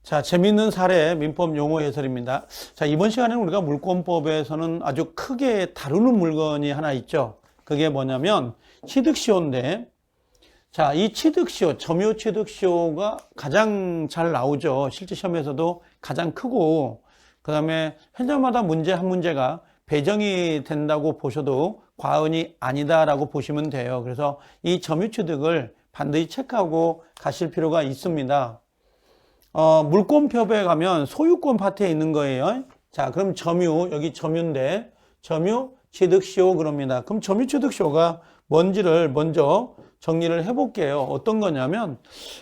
자, 재미있는 사례 민법 용어 해설입니다. 자, 이번 시간에는 우리가 물권법에서는 아주 크게 다루는 물건이 하나 있죠. 그게 뭐냐면 취득시효인데, 자, 이 취득시효, 점유 취득시효가 가장 잘 나오죠. 실제 시험에서도 가장 크고, 그 다음에 현장마다 문제 한 문제가 배정이 된다고 보셔도 과언이 아니다라고 보시면 돼요. 그래서 이 점유 취득을 반드시 체크하고 가실 필요가 있습니다. 물권법에 가면 소유권 파트에 있는 거예요. 자, 그럼 점유, 여기 점유인데, 점유 취득시효 그럽니다. 그럼 점유 취득시효가 뭔지를 먼저 정리를 해볼게요. 어떤 거냐면,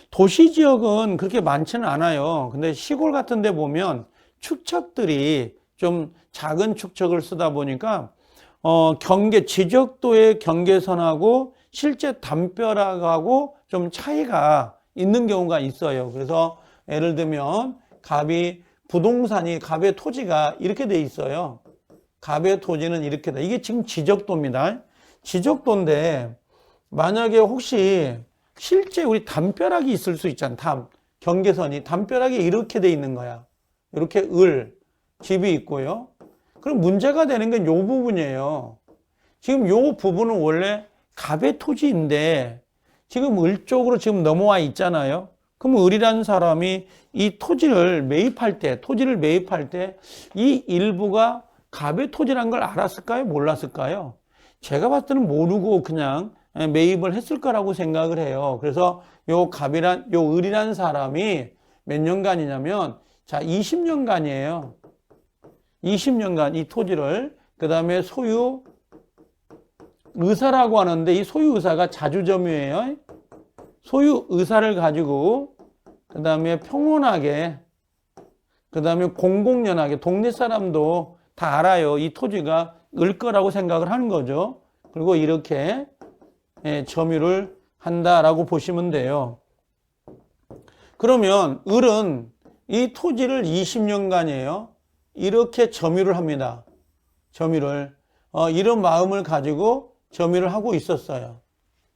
도시지역은 그렇게 많지는 않아요. 근데 시골 같은 데 보면 축척들이 좀 작은 축척을 쓰다 보니까, 지적도의 경계선하고 실제 담벼락하고 좀 차이가 있는 경우가 있어요. 그래서 예를 들면 갑의 토지가 이렇게 돼 있어요. 갑의 토지는 이렇게 돼. 이게 지금 지적도입니다. 지적도인데 만약에 혹시 실제 우리 담벼락이 있을 수 있잖아. 경계선이 담벼락이 이렇게 돼 있는 거야. 이렇게 집이 있고요. 그럼 문제가 되는 건 이 부분이에요. 지금 이 부분은 원래 갑의 토지인데 지금 을 쪽으로 지금 넘어와 있잖아요. 그럼 을이라는 사람이 이 토지를 매입할 때 이 일부가 갑의 토지라는 걸 알았을까요? 몰랐을까요? 제가 봤을 때는 모르고 그냥 매입을 했을 거라고 생각을 해요. 그래서 요 을이라는 사람이 몇 년간이냐면, 자, 20년간이에요. 20년간 이 토지를, 그 다음에 소유 의사라고 하는데 이 소유 의사가 자주점유예요. 소유 의사를 가지고 그 다음에 평온하게, 그 다음에 공공연하게, 동네 사람도 다 알아요. 이 토지가 을 거라고 생각을 하는 거죠. 그리고 이렇게 점유를 한다라고 보시면 돼요. 그러면 을은 이 토지를 20년간이에요. 이렇게 점유를 합니다. 점유를. 이런 마음을 가지고 점유를 하고 있었어요.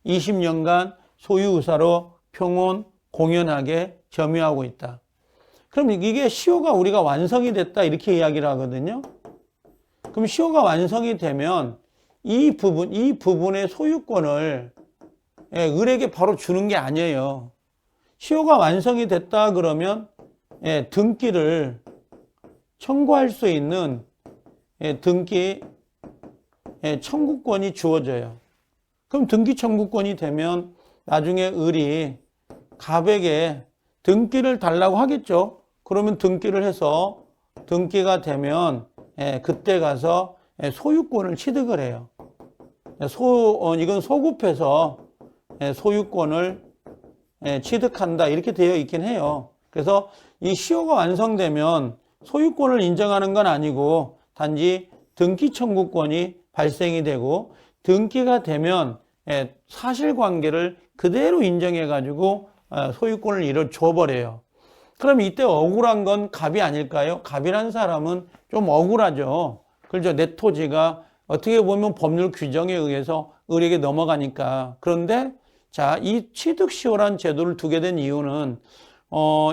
20년간 소유의사로 평온, 공연하게 점유하고 있다. 그럼 이게 시효가 우리가 완성이 됐다 이렇게 이야기를 하거든요. 그럼 시효가 완성이 되면 이 부분의 소유권을 을에게 바로 주는 게 아니에요. 시효가 완성이 됐다 그러면 등기를 청구할 수 있는 등기 청구권이 주어져요. 그럼 등기 청구권이 되면 나중에 을이 갑에게 등기를 달라고 하겠죠. 그러면 등기를 해서 등기가 되면 그때 가서 소유권을 취득을 해요. 이건 소급해서 소유권을 취득한다 이렇게 되어 있긴 해요. 그래서 이 시효가 완성되면 소유권을 인정하는 건 아니고 단지 등기 청구권이 발생이 되고, 등기가 되면 사실관계를 그대로 인정해가지고 소유권을 이뤄줘 버려요. 그럼 이때 억울한 건 갑이 아닐까요? 갑이라는 사람은 좀 억울하죠. 그렇죠. 내 토지가 어떻게 보면 법률 규정에 의해서 을에게 넘어가니까. 그런데 자, 이 취득시효란 제도를 두게 된 이유는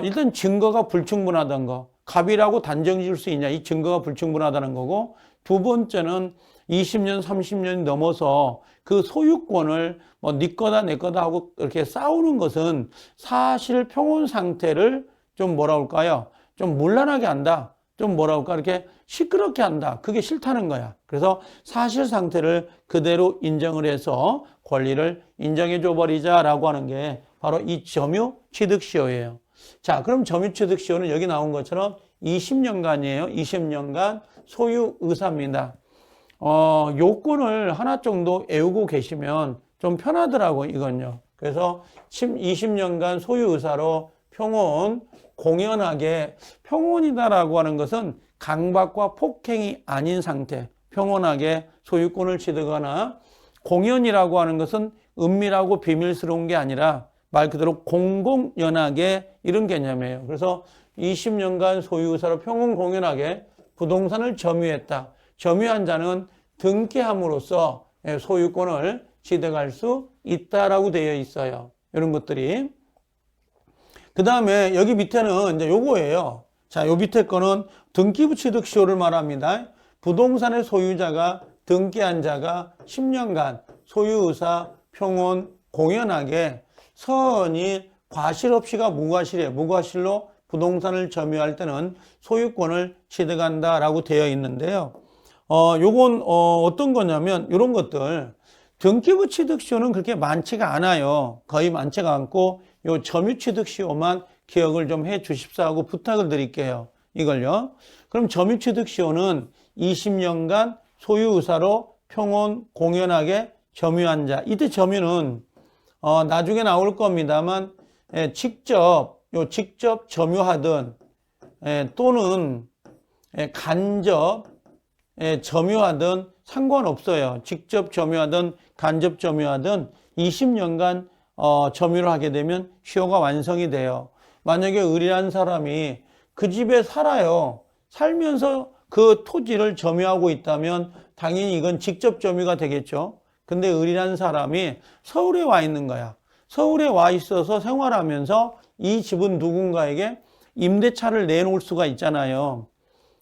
일단 증거가 불충분하다는 거. 갑이라고 단정 지을 수 있냐? 이 증거가 불충분하다는 거고, 두 번째는 20년, 30년이 넘어서 그 소유권을 네 거다 내 거다 하고 이렇게 싸우는 것은 사실 평온 상태를 좀 뭐라 할까요? 좀 문란하게 한다. 좀 뭐라 할까? 이렇게 시끄럽게 한다. 그게 싫다는 거야. 그래서 사실 상태를 그대로 인정을 해서 권리를 인정해 줘 버리자라고 하는 게 바로 이 점유 취득시효예요. 자, 그럼 점유 취득시효는 여기 나온 것처럼 20년간이에요. 20년간 소유 의사입니다. 요건을 하나 정도 외우고 계시면 좀 편하더라고요, 이건요. 그래서 20년간 소유 의사로 평온, 공연하게, 평온이다라고 하는 것은 강박과 폭행이 아닌 상태, 평온하게 소유권을 취득하거나, 공연이라고 하는 것은 은밀하고 비밀스러운 게 아니라 말 그대로 공공연하게 이런 개념이에요. 그래서 20년간 소유의사로 평온 공연하게 부동산을 점유했다. 점유한 자는 등기함으로써 소유권을 취득할 수 있다라고 되어 있어요. 이런 것들이. 그 다음에 여기 밑에는 이제 요거예요. 자, 요 밑에 거는 등기부 취득시효를 말합니다. 부동산의 소유자가 등기한 자가 10년간 소유의사 평온 공연하게 서은이 과실 없이가 무과실이에요. 무과실로 부동산을 점유할 때는 소유권을 취득한다라고 되어 있는데요. 요건 어떤 거냐면 이런 것들 등기부 취득시효는 그렇게 많지가 않아요. 거의 많지가 않고 요 점유 취득시효만 기억을 좀 해 주십사 하고 부탁을 드릴게요. 이걸요. 그럼 점유 취득시효는 20년간 소유의사로 평온 공연하게 점유한 자. 이때 점유는 나중에 나올 겁니다만 직접 점유하든 또는 간접 점유하든 상관없어요. 직접 점유하든 간접 점유하든 20년간 점유를 하게 되면 시효가 완성이 돼요. 만약에 을이라는 사람이 그 집에 살아요. 살면서 그 토지를 점유하고 있다면 당연히 이건 직접 점유가 되겠죠. 근데 을이라는 사람이 서울에 와 있는 거야. 서울에 와 있어서 생활하면서 이 집은 누군가에게 임대차를 내놓을 수가 있잖아요.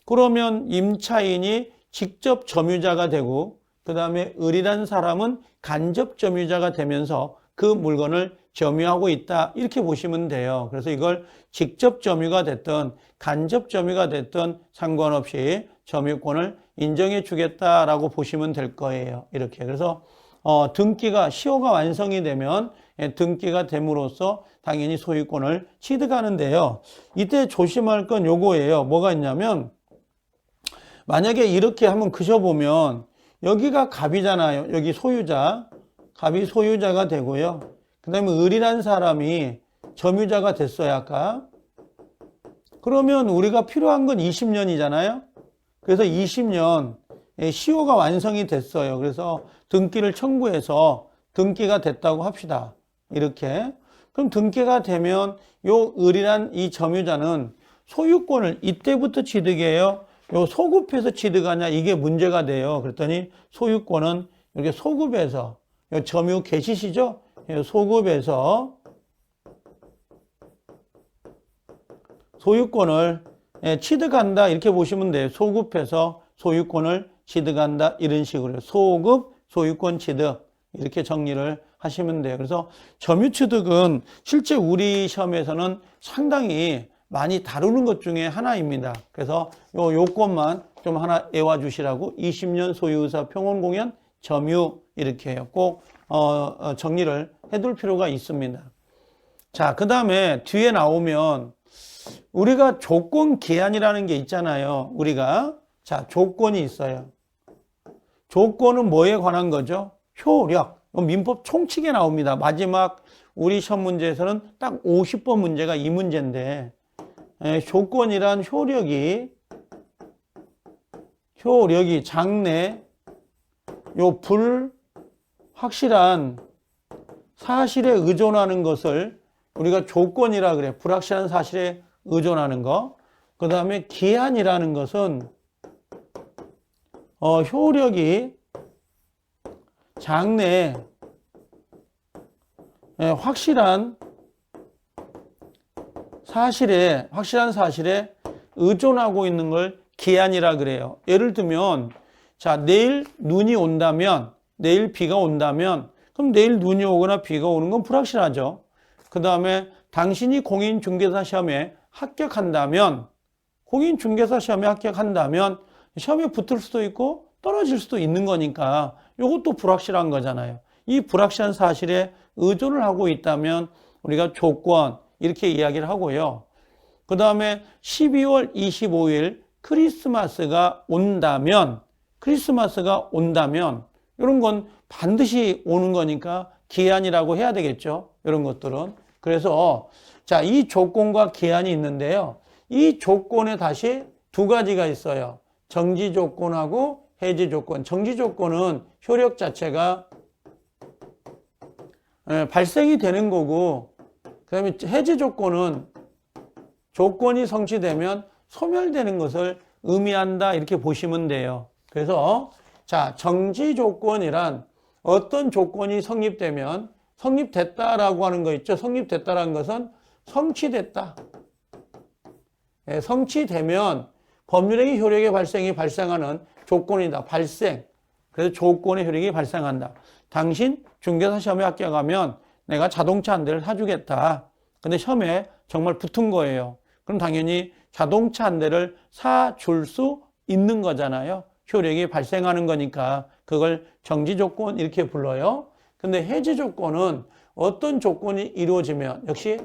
그러면 임차인이 직접 점유자가 되고 그 다음에 을이라는 사람은 간접 점유자가 되면서 그 물건을 점유하고 있다 이렇게 보시면 돼요. 그래서 이걸 직접 점유가 됐든 간접 점유가 됐든 상관없이 점유권을 인정해 주겠다라고 보시면 될 거예요. 이렇게. 그래서 등기가 시효가 완성이 되면 등기가 됨으로써 당연히 소유권을 취득하는데요. 이때 조심할 건 요거예요. 뭐가 있냐면 만약에 이렇게 한번 그셔보면 여기가 갑이잖아요. 여기 소유자. 갑이 소유자가 되고요. 그 다음에 을이라는 사람이 점유자가 됐어요. 아까. 그러면 우리가 필요한 건 20년이잖아요. 그래서 20년 시효가 완성이 됐어요. 그래서 등기를 청구해서 등기가 됐다고 합시다. 이렇게. 그럼 등기가 되면 요 을이란 이 점유자는 소유권을 이때부터 취득해요. 요 소급해서 취득하냐 이게 문제가 돼요. 그랬더니 소유권은 이렇게 소급해서 요 점유 개시시죠? 소급해서 소유권을 취득한다 이렇게 보시면 돼요. 소급해서 소유권을 취득한다 이런 식으로 소급 소유권 취득 이렇게 정리를 하시면 돼요. 그래서 점유취득은 실제 우리 시험에서는 상당히 많이 다루는 것 중에 하나입니다. 그래서 요 요건만 좀 하나 외워 주시라고 20년 소유의사 평온공연 점유 이렇게 해요. 꼭 정리를 해둘 필요가 있습니다. 자, 그 다음에 뒤에 나오면 우리가 조건 기한이라는 게 있잖아요. 우리가 자 조건이 있어요. 조건은 뭐에 관한 거죠? 효력. 민법 총칙에 나옵니다. 마지막 우리 시험 문제에서는 딱 50번 문제가 이 문제인데 조건이란 효력이 장래 요 불확실한 사실에 의존하는 것을 우리가 조건이라 그래. 불확실한 사실에 의존하는 거. 그 다음에 기한이라는 것은 효력이 장래 확실한 사실에 의존하고 있는 걸 기한이라 그래요. 예를 들면 자 내일 눈이 온다면 내일 비가 온다면 그럼 내일 눈이 오거나 비가 오는 건 불확실하죠. 그 다음에 당신이 공인중개사 시험에 합격한다면 시험에 붙을 수도 있고 떨어질 수도 있는 거니까 이것도 불확실한 거잖아요. 이 불확실한 사실에 의존을 하고 있다면 우리가 조건 이렇게 이야기를 하고요. 그 다음에 12월 25일 크리스마스가 온다면 이런 건 반드시 오는 거니까 기한이라고 해야 되겠죠. 이런 것들은. 그래서 자, 이 조건과 기한이 있는데요. 이 조건에 다시 두 가지가 있어요. 정지 조건하고 해지 조건. 정지 조건은 효력 자체가 발생이 되는 거고, 그 다음에 해지 조건은 조건이 성취되면 소멸되는 것을 의미한다 이렇게 보시면 돼요. 그래서 자, 정지 조건이란 어떤 조건이 성립되면 성립됐다라고 하는 거 있죠. 성립됐다라는 것은 성취됐다. 예, 성취되면 법률행위 효력의 발생이 발생하는 조건이다. 발생. 그래서 조건의 효력이 발생한다. 당신 중개사 시험에 합격하면 내가 자동차 한 대를 사주겠다. 근데 시험에 정말 붙은 거예요. 그럼 당연히 자동차 한 대를 사줄 수 있는 거잖아요. 효력이 발생하는 거니까 그걸 정지 조건 이렇게 불러요. 근데 해지 조건은 어떤 조건이 이루어지면 역시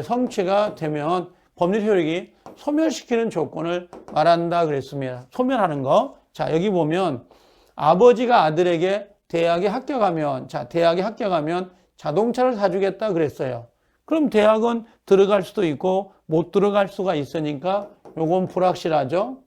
성취가 되면 법률 효력이 소멸시키는 조건을 말한다 그랬습니다. 소멸하는 거. 자, 여기 보면 아버지가 아들에게 대학에 합격하면, 자, 대학에 합격하면 자동차를 사주겠다 그랬어요. 그럼 대학은 들어갈 수도 있고 못 들어갈 수가 있으니까 요건 불확실하죠.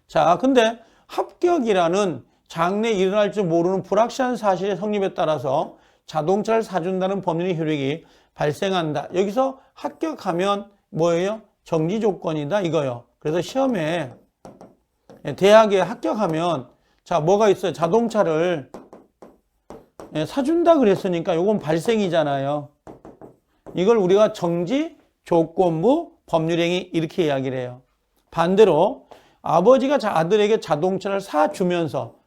자, 근데 합격이라는 장래 일어날 줄 모르는 불확실한 사실의 성립에 따라서 자동차를 사준다는 법률의 효력이 발생한다. 여기서 합격하면 뭐예요? 정지 조건이다 이거요. 그래서 시험에 대학에 합격하면 자, 뭐가 있어요? 자동차를 사준다 그랬으니까 이건 발생이잖아요. 이걸 우리가 정지 조건부 법률행위 이렇게 이야기를 해요. 반대로 아버지가 아들에게 자동차를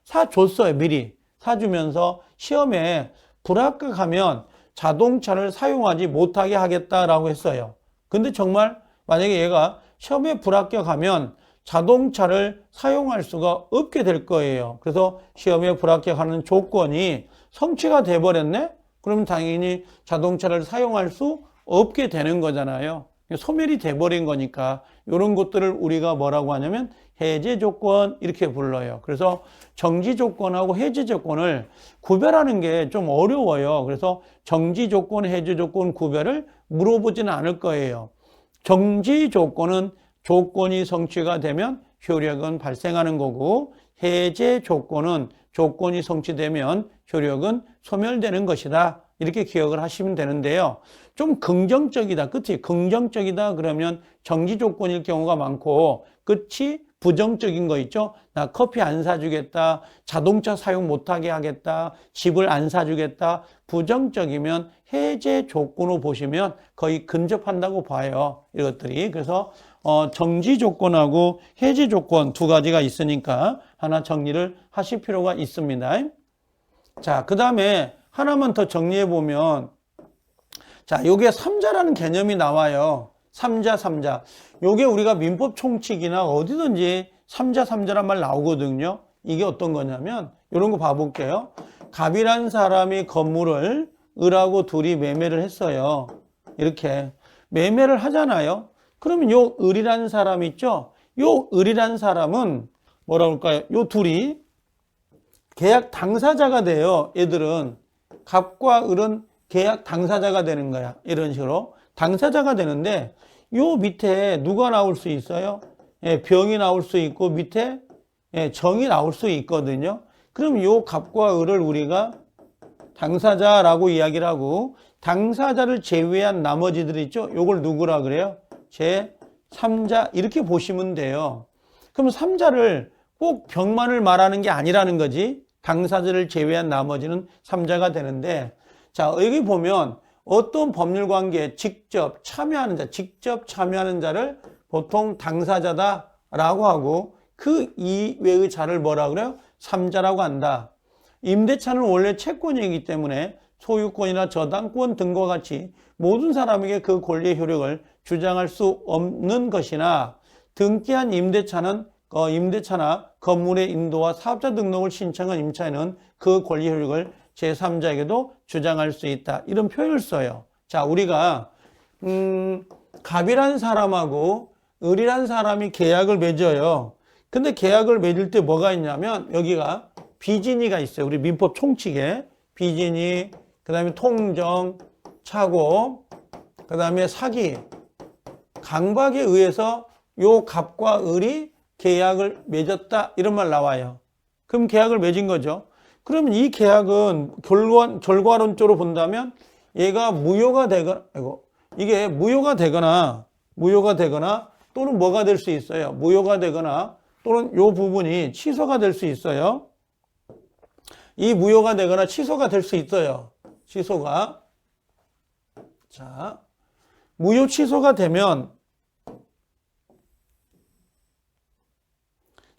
사줬어요. 미리 사주면서 시험에 불합격하면 자동차를 사용하지 못하게 하겠다라고 했어요. 근데 정말 만약에 얘가 시험에 불합격하면 자동차를 사용할 수가 없게 될 거예요. 그래서 시험에 불합격하는 조건이 성취가 돼버렸네? 그러면 당연히 자동차를 사용할 수 없게 되는 거잖아요. 소멸이 돼버린 거니까 이런 것들을 우리가 뭐라고 하냐면 해제 조건 이렇게 불러요. 그래서 정지 조건하고 해제 조건을 구별하는 게 좀 어려워요. 그래서 정지 조건, 해제 조건 구별을 물어보지는 않을 거예요. 정지 조건은 조건이 성취가 되면 효력은 발생하는 거고 해제 조건은 조건이 성취되면 효력은 소멸되는 것이다. 이렇게 기억을 하시면 되는데요. 좀 긍정적이다. 끝이 긍정적이다 그러면 정지 조건일 경우가 많고 끝이 부정적인 거 있죠. 나 커피 안 사주겠다. 자동차 사용 못하게 하겠다. 집을 안 사주겠다. 부정적이면 해제 조건으로 보시면 거의 근접한다고 봐요. 이것들이. 그래서 정지 조건하고 해제 조건 두 가지가 있으니까 하나 정리를 하실 필요가 있습니다. 자, 그 다음에 하나만 더 정리해 보면 자, 요게 삼자라는 개념이 나와요. 삼자. 요게 우리가 민법 총칙이나 어디든지 삼자란 말 나오거든요. 이게 어떤 거냐면 요런 거 봐볼게요. 갑이란 사람이 건물을 을하고 둘이 매매를 했어요. 이렇게 매매를 하잖아요. 그러면 요 을이라는 사람 있죠? 요 을이라는 사람은 뭐라 그럴까요? 요 둘이 계약 당사자가 돼요. 얘들은 갑과 을은 계약 당사자가 되는 거야. 이런 식으로 당사자가 되는데 요 밑에 누가 나올 수 있어요? 병이 나올 수 있고 밑에 정이 나올 수 있거든요. 그럼 요 갑과 을을 우리가 당사자라고 이야기를 하고 당사자를 제외한 나머지들 있죠? 요걸 누구라 그래요? 제3자 이렇게 보시면 돼요. 그럼 3자를 꼭 병만을 말하는 게 아니라는 거지. 당사자를 제외한 나머지는 3자가 되는데 자, 여기 보면 어떤 법률관계에 직접 참여하는 자를 보통 당사자다라고 하고 그 이외의 자를 뭐라 그래요? 3자라고 한다. 임대차는 원래 채권이기 때문에 소유권이나 저당권 등과 같이 모든 사람에게 그 권리의 효력을 주장할 수 없는 것이나 등기한 임대차나 건물의 인도와 사업자 등록을 신청한 임차인은 그 권리 효력을 제3자에게도 주장할 수 있다. 이런 표현을 써요. 자, 우리가 갑이란 사람하고 을이란 사람이 계약을 맺어요. 근데 계약을 맺을 때 뭐가 있냐면 여기가 비진이가 있어요. 우리 민법 총칙에 비진이, 그 다음에 통정, 착오, 그 다음에 사기, 강박에 의해서 요 갑과 을이 계약을 맺었다 이런 말 나와요. 그럼 계약을 맺은 거죠. 그러면 이 계약은 결과론적으로 본다면 얘가 무효가 되거나 이게 무효가 되거나 또는 뭐가 될 수 있어요. 무효가 되거나 또는 요 부분이 취소가 될 수 있어요. 이 무효가 되거나 취소가 될 수 있어요. 취소가. 자, 무효 취소가 되면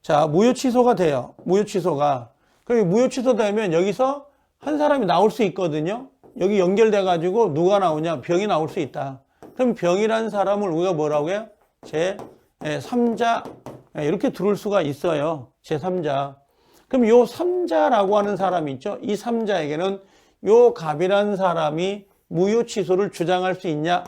자, 무효 취소가 돼요. 무효 취소가. 그럼 무효 취소되면 여기서 한 사람이 나올 수 있거든요. 여기 연결돼 가지고 누가 나오냐? 병이 나올 수 있다. 그럼 병이라는 사람을 우리가 뭐라고 해요? 제3자 이렇게 들을 수가 있어요. 제3자. 그럼 요 3자라고 하는 사람이 있죠. 이 3자에게는 요 갑이라는 사람이 무효 취소를 주장할 수 있냐?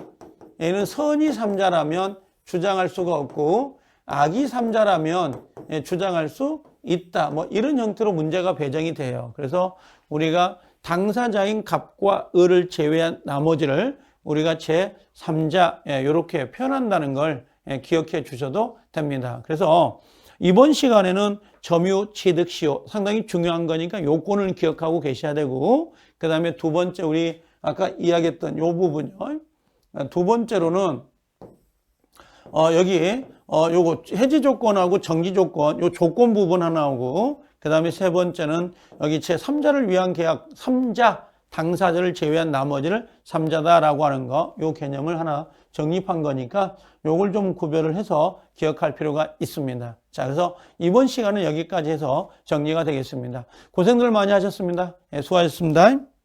얘는 선의 3자라면 주장할 수가 없고 악의 3자라면 주장할 수 있다. 뭐 이런 형태로 문제가 배정이 돼요. 그래서 우리가 당사자인 갑과 을을 제외한 나머지를 우리가 제3자 이렇게 표현한다는 걸 기억해 주셔도 됩니다. 그래서 이번 시간에는 점유, 취득, 시효 상당히 중요한 거니까 요건을 기억하고 계셔야 되고 그 다음에 두 번째 우리 아까 이야기했던 요 부분요. 두 번째로는 여기 요거 해지 조건하고 정지 조건 요 조건 부분 하나 하고 그 다음에 세 번째는 여기 제3자를 위한 계약 3자 당사자를 제외한 나머지를 3자다라고 하는 거 요 개념을 하나 정립한 거니까 요걸 좀 구별을 해서 기억할 필요가 있습니다. 자, 그래서 이번 시간은 여기까지 해서 정리가 되겠습니다. 고생들 많이 하셨습니다. 수고하셨습니다.